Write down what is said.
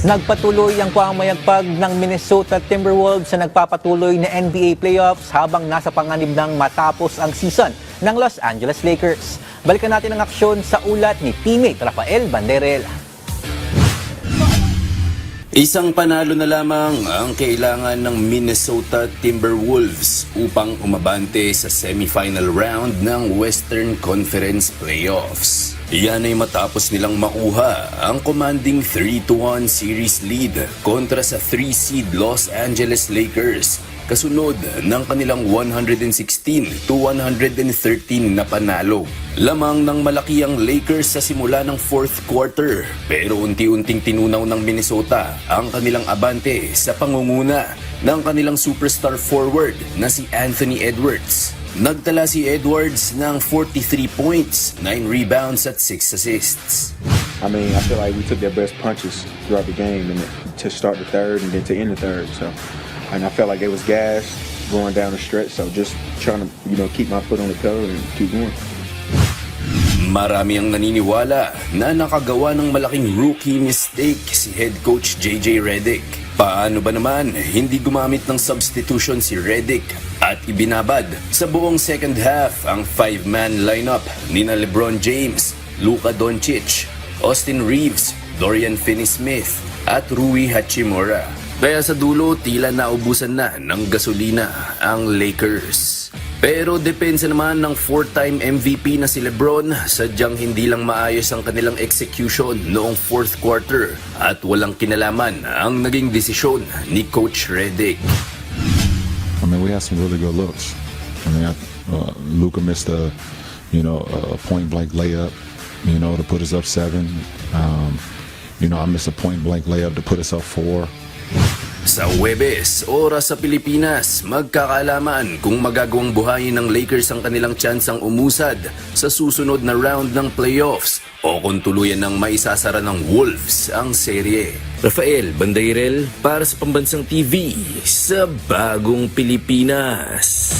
Nagpatuloy ang pamamayagpag ng Minnesota Timberwolves sa nagpapatuloy na NBA playoffs habang nasa panganib ng matapos ang season ng Los Angeles Lakers. Balikan natin ang aksyon sa ulat ni teammate Rafael Banderel. Isang panalo na lamang ang kailangan ng Minnesota Timberwolves upang umabante sa semifinal round ng Western Conference Playoffs. Iyan ay matapos nilang makuha ang commanding 3-1 series lead kontra sa 3-seed Los Angeles Lakers, kasunod ng kanilang 116-113 na panalo. Lamang ng malaki ang Lakers sa simula ng fourth quarter, pero unti-unting tinunaw ng Minnesota ang kanilang abante sa pangunguna ng kanilang superstar forward na si Anthony Edwards. Nagtala si Edwards ng 43 points, 9 rebounds at 6 assists. I mean, I feel like we took their best punches throughout the game and to start the third and then to end the third. And I felt like it was gas going down the stretch, so just trying to, keep my foot on the pedal and keep going. Marami ang naniniwala na nakagawa ng malaking rookie mistake si head coach JJ Redick. Paano ba naman hindi gumamit ng substitution si Redick at ibinabad sa buong second half ang 5-man lineup nina LeBron James, Luka Doncic, Austin Reeves, Dorian Finney-Smith at Rui Hachimura. Kaya sa dulo tila naubusan na ng gasolina ang Lakers. Pero depensa naman ng 4-time MVP na si LeBron, sadyang hindi lang maayos ang kanilang execution noong fourth quarter at walang kinalaman ang naging desisyon ni Coach Redick. I mean, we had some really good looks. I mean, Luka missed a point-blank layup, to put us up 7. I missed a point-blank layup to put us up 4. Sa Huwebes, oras sa Pilipinas, magkakalaman kung magagawang buhayin ng Lakers ang kanilang tsansang umusad sa susunod na round ng playoffs o kung tuluyan ng maisasara ng Wolves ang serye. Rafael Banderel para sa Pambansang TV sa Bagong Pilipinas.